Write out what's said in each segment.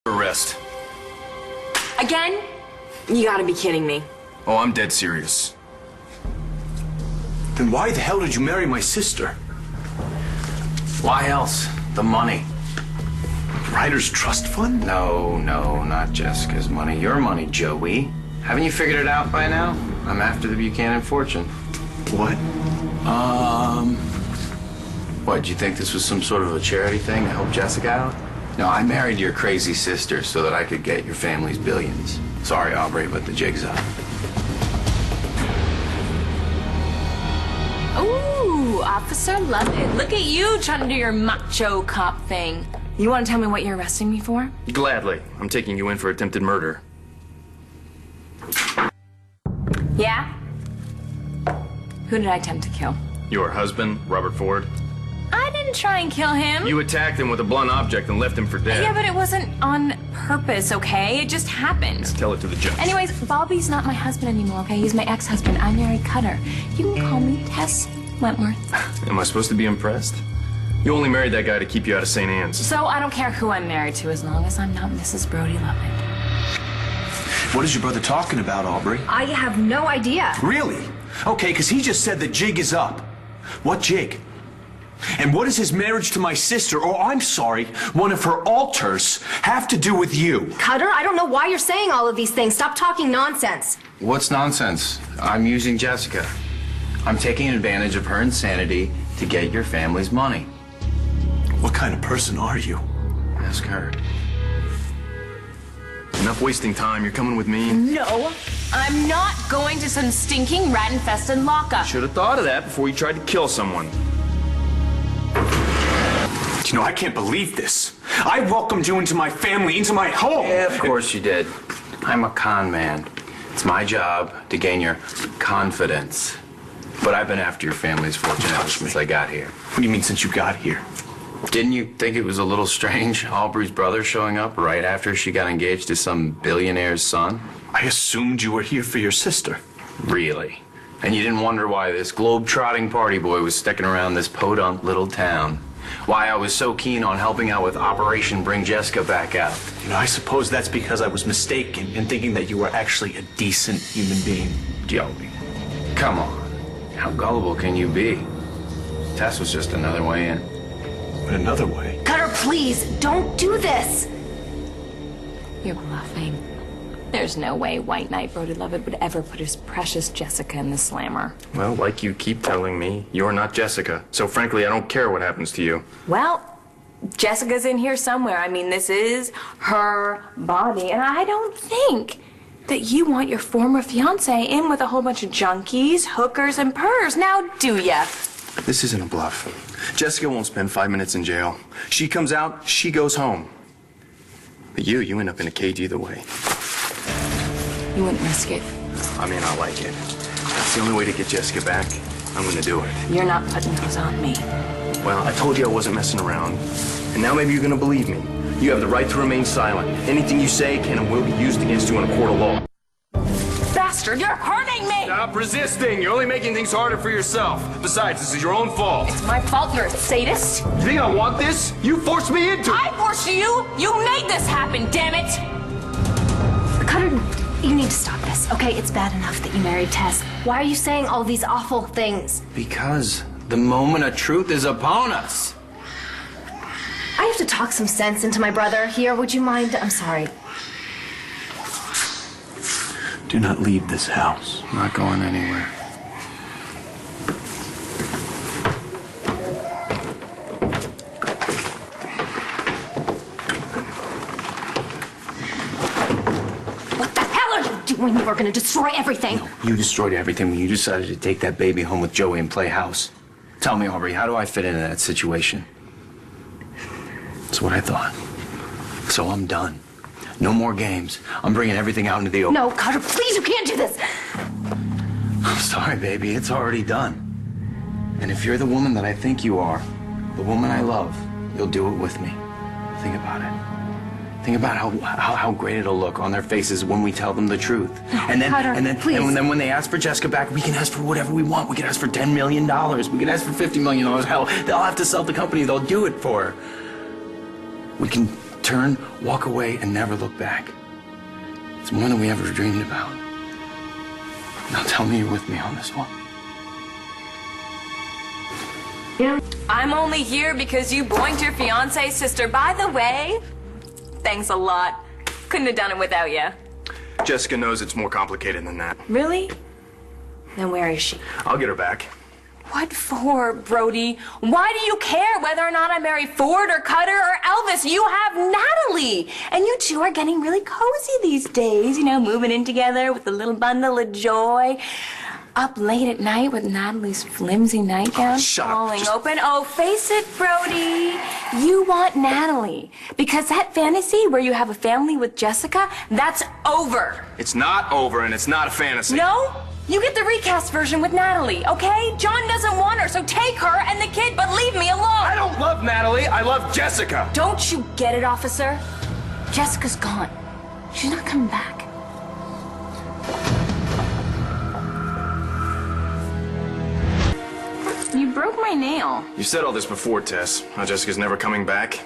Arrest. Again? You gotta be kidding me. Oh, I'm dead serious. Then why the hell did you marry my sister? Why else? The money. Writer's Trust Fund? No, not Jessica's money. Your money, Joey. Haven't you figured it out by now? I'm after the Buchanan fortune. What? What, did you think this was some sort of a charity thing to help Jessica out? No, I married your crazy sister so that I could get your family's billions. Sorry, Aubrey, but the jig's up. Ooh, Officer Lovett. Look at you trying to do your macho cop thing. You want to tell me what you're arresting me for? Gladly. I'm taking you in for attempted murder. Yeah? Who did I attempt to kill? Your husband, Robert Ford. I didn't try and kill him. You attacked him with a blunt object and left him for dead. Yeah, but it wasn't on purpose, okay? It just happened. Tell it to the judge. Anyways, Bobby's not my husband anymore, okay? He's my ex-husband. I married Cutter. You can call me Tess Wentworth. Am I supposed to be impressed? You only married that guy to keep you out of St. Anne's. So I don't care who I'm married to as long as I'm not Mrs. Brody Lovett. What is your brother talking about, Aubrey? I have no idea. Really? Okay, because he just said the jig is up. What jig? And what does his marriage to my sister, or I'm sorry, one of her altars, have to do with you? Cutter, I don't know why you're saying all of these things. Stop talking nonsense. What's nonsense? I'm using Jessica. I'm taking advantage of her insanity to get your family's money. What kind of person are you? Ask her. Enough wasting time. You're coming with me. No, I'm not going to some stinking rat-infested lockup. Should have thought of that before you tried to kill someone. You know, I can't believe this. I welcomed you into my family, into my home. Yeah, of course you did. I'm a con man. It's my job to gain your confidence. But I've been after your family's fortune ever since I got here. What do you mean since you got here? Didn't you think it was a little strange, Aubrey's brother showing up right after she got engaged to some billionaire's son? I assumed you were here for your sister. Really? And you didn't wonder why this globe-trotting party boy was sticking around this podunk little town? Why I was so keen on helping out with Operation Bring Jessica Back Out? You know, I suppose that's because I was mistaken in thinking that you were actually a decent human being. Joey, come on. How gullible can you be? Tess was just another way in. But another way. Cutter, please, don't do this. You're bluffing. There's no way White Knight Brody Lovett would ever put his precious Jessica in the slammer. Well, like you keep telling me, you're not Jessica. So frankly, I don't care what happens to you. Well, Jessica's in here somewhere. I mean, this is her body, and I don't think that you want your former fiance in with a whole bunch of junkies, hookers, and purrs, now do ya? This isn't a bluff. Jessica won't spend 5 minutes in jail. She comes out, she goes home. But you end up in a cage either way. You wouldn't risk it. I mean, I like it. That's the only way to get Jessica back. I'm gonna do it. You're not putting those on me. Well, I told you I wasn't messing around. And now maybe you're gonna believe me. You have the right to remain silent. Anything you say can and will be used against you in a court of law. Bastard, you're hurting me! Stop resisting! You're only making things harder for yourself. Besides, this is your own fault. It's my fault you're a sadist. You think I want this? You forced me into it! I forced you! You made this happen, damn it! Cutter, you need to stop this, okay? It's bad enough that you married Tess. Why are you saying all these awful things? Because the moment of truth is upon us. I have to talk some sense into my brother here. Would you mind? I'm sorry. Do not leave this house. I'm not going anywhere. What the hell are you doing? You were going to destroy everything. No, you destroyed everything when you decided to take that baby home with Joey and play house. Tell me, Aubrey, how do I fit into that situation? That's what I thought. So I'm done. No more games. I'm bringing everything out into the open. No, Cutter, please, you can't do this. I'm sorry, baby. It's already done. And if you're the woman that I think you are, the woman I love, you'll do it with me. Think about it. Think about how great it'll look on their faces when we tell them the truth. No, and then, Cutter, and then, please. and then when they ask for Jessica back, we can ask for whatever we want. We can ask for $10 million. We can ask for $50 million. Hell, they'll have to sell the company. They'll do it for her. We can turn, walk away, and never look back. It's more than we ever dreamed about. Now tell me you're with me on this one. Yeah. I'm only here because you boinked your fiance's sister. By the way, thanks a lot. Couldn't have done it without you. Jessica knows it's more complicated than that. Really? Then where is she? I'll get her back. What for, Brody? Why do you care whether or not I marry Ford or Cutter or Elvis? You have Natalie. And you two are getting really cozy these days, you know, moving in together with a little bundle of joy. Up late at night with Natalie's flimsy nightgown falling open. Oh, face it, Brody. You want Natalie. Because that fantasy where you have a family with Jessica, that's over. It's not over, and it's not a fantasy. No? You get the recast version with Natalie, okay? John doesn't want her, so take her and the kid, but leave me alone. I don't love Natalie. I love Jessica. Don't you get it, officer? Jessica's gone. She's not coming back. You broke my nail. You said all this before, Tess. How Jessica's never coming back.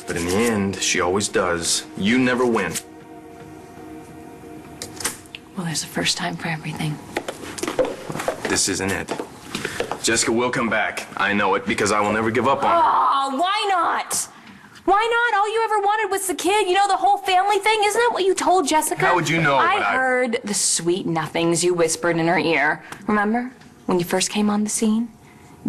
But in the end, she always does. You never win. Well, there's a first time for everything. This isn't it. Jessica will come back. I know it because I will never give up on her. Oh, why not? Why not? All you ever wanted was the kid. You know, the whole family thing. Isn't that what you told Jessica? How would you know? I heard the sweet nothings you whispered in her ear. Remember? When you first came on the scene?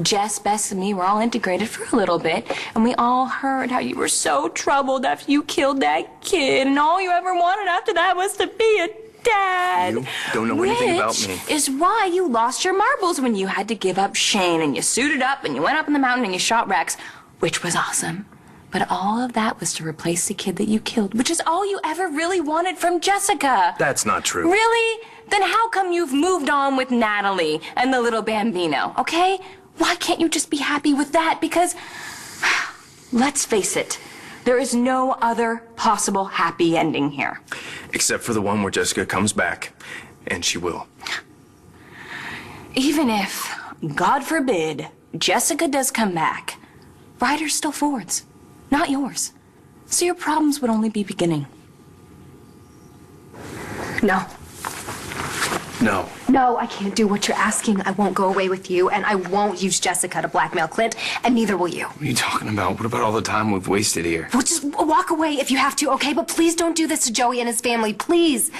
Jess, Bess, and me were all integrated for a little bit, and we all heard how you were so troubled after you killed that kid, and all you ever wanted after that was to be a dad. You don't know anything about me. Which is why you lost your marbles when you had to give up Shane, and you suited up, and you went up in the mountain, and you shot Rex, which was awesome. But all of that was to replace the kid that you killed, which is all you ever really wanted from Jessica. That's not true. Really? Then how come you've moved on with Natalie and the little Bambino, okay? Why can't you just be happy with that? Because, let's face it, there is no other possible happy ending here. Except for the one where Jessica comes back, and she will. Even if, God forbid, Jessica does come back, Ryder's still Ford's, not yours. So your problems would only be beginning. No. No. No, I can't do what you're asking. I won't go away with you, and I won't use Jessica to blackmail Clint, and neither will you. What are you talking about? What about all the time we've wasted here? Well, just walk away if you have to, okay? But please don't do this to Joey and his family, please.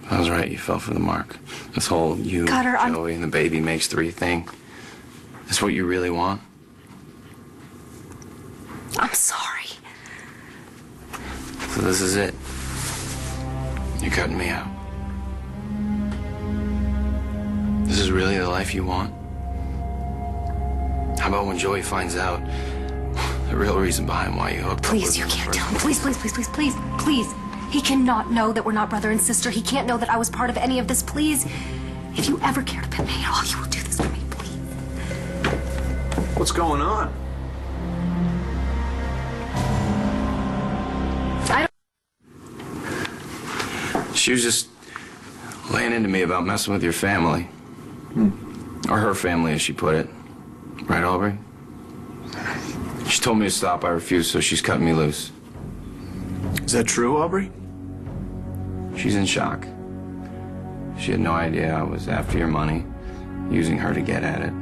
I was right. You fell for the mark. This whole you, Cutter, Joey, and the baby makes three thing. That's what you really want? I'm sorry. So this is it. You're cutting me out. This is really the life you want? How about when Joey finds out the real reason behind why you hooked up with Please, him? you can't tell him. Please, please, please, please, please, please. He cannot know that we're not brother and sister. He can't know that I was part of any of this. Please. If you ever care to pin me at all, you will do this for me, please. What's going on? She was just laying into me about messing with your family. Or her family, as she put it. Right, Aubrey? She told me to stop. I refused, so she's cutting me loose. Is that true, Aubrey? She's in shock. She had no idea I was after your money, using her to get at it.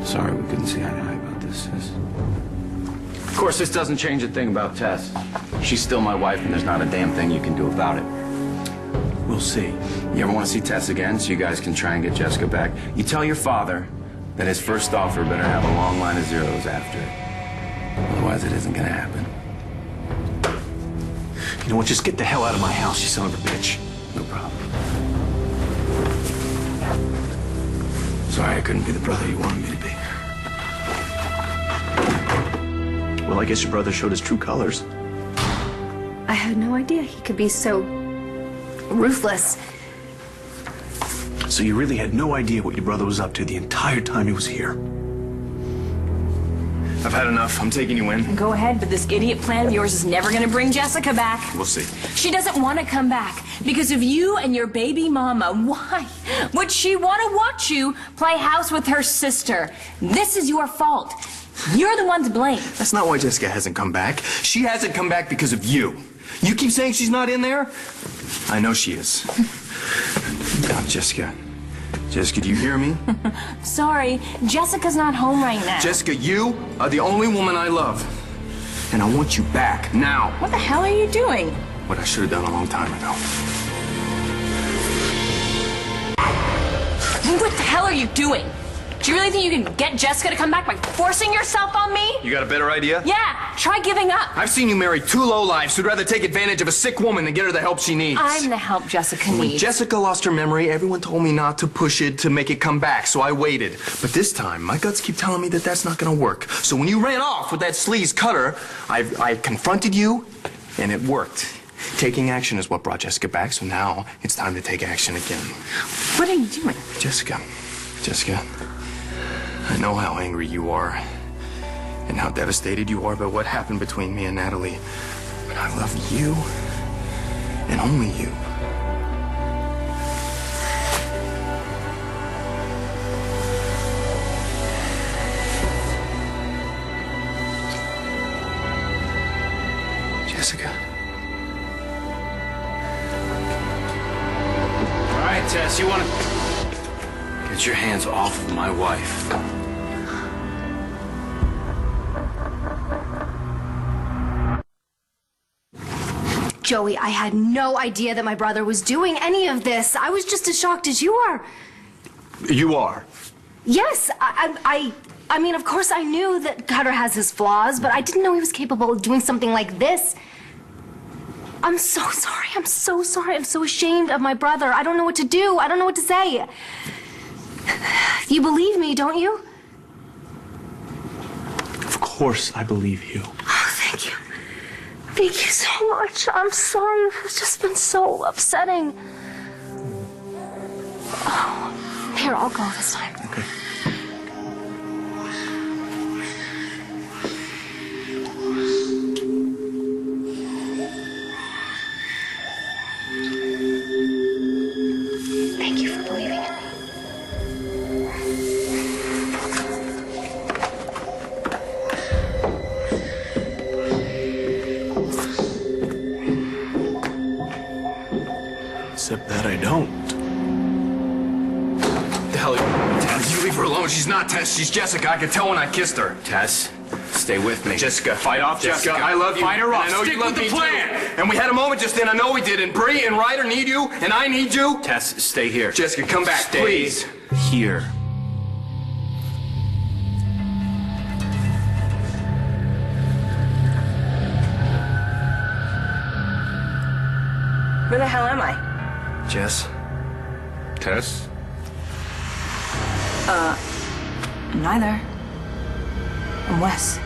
Sorry we couldn't see eye to eye about this, sis. Of course, this doesn't change a thing about Tess. She's still my wife, and there's not a damn thing you can do about it. We'll see. You ever want to see Tess again so you guys can try and get Jessica back? You tell your father that his first offer better have a long line of zeros after it. Otherwise, it isn't going to happen. You know what? Just get the hell out of my house, you son of a bitch. No problem. Sorry I couldn't be the brother you wanted me to be. Well, I guess your brother showed his true colors. I had no idea he could be so ruthless. So you really had no idea what your brother was up to the entire time he was here? I've had enough. I'm taking you in. Go ahead, but this idiot plan of yours is never going to bring Jessica back. We'll see. She doesn't want to come back because of you and your baby mama. Why would she want to watch you play house with her sister? This is your fault. You're the one to blame. That's not why Jessica hasn't come back. She hasn't come back because of you. You keep saying she's not in there? I know she is. Now, Jessica. Jessica, do you hear me? Sorry, Jessica's not home right now. Jessica, you are the only woman I love. And I want you back, now. What the hell are you doing? What I should have done a long time ago. What the hell are you doing? Do you really think you can get Jessica to come back by forcing yourself on me? You got a better idea? Yeah, try giving up. I've seen you marry two lowlifes who'd rather take advantage of a sick woman than get her the help she needs. I'm the help Jessica When needs. Jessica lost her memory, everyone told me not to push it to make it come back, so I waited. But this time, my guts keep telling me that that's not gonna work. So when you ran off with that sleaze cutter, I confronted you, and it worked. Taking action is what brought Jessica back, so now it's time to take action again. What are you doing? Jessica, I know how angry you are and how devastated you are by what happened between me and Natalie. But I love you and only you. Jessica. All right, Tess, you want to... Get your hands off of my wife. Joey, I had no idea that my brother was doing any of this. I was just as shocked as you are. You are? Yes, I mean, of course I knew that Cutter has his flaws, but I didn't know he was capable of doing something like this. I'm so sorry. I'm so sorry. I'm so ashamed of my brother. I don't know what to do. I don't know what to say. You believe me, don't you? Of course I believe you. Oh, thank you. Thank you so much. I'm sorry. It's just been so upsetting. Oh, here, I'll go this time. Okay. Thank you for believing in me. Except that I don't. The hell, Tess, you leave her alone. She's not Tess. She's Jessica. I could tell when I kissed her. Tess, stay with me. Jessica. Fight off, Jessica. I love you. Fight her and off. I know Stick you love with the me plan. too. And we had a moment just then. I know we did. And Bree and Ryder need you, and I need you. Tess, stay here. Jessica, come back, Stay please. here. Where the hell am I? Jess. Tess? Neither. I'm Wes.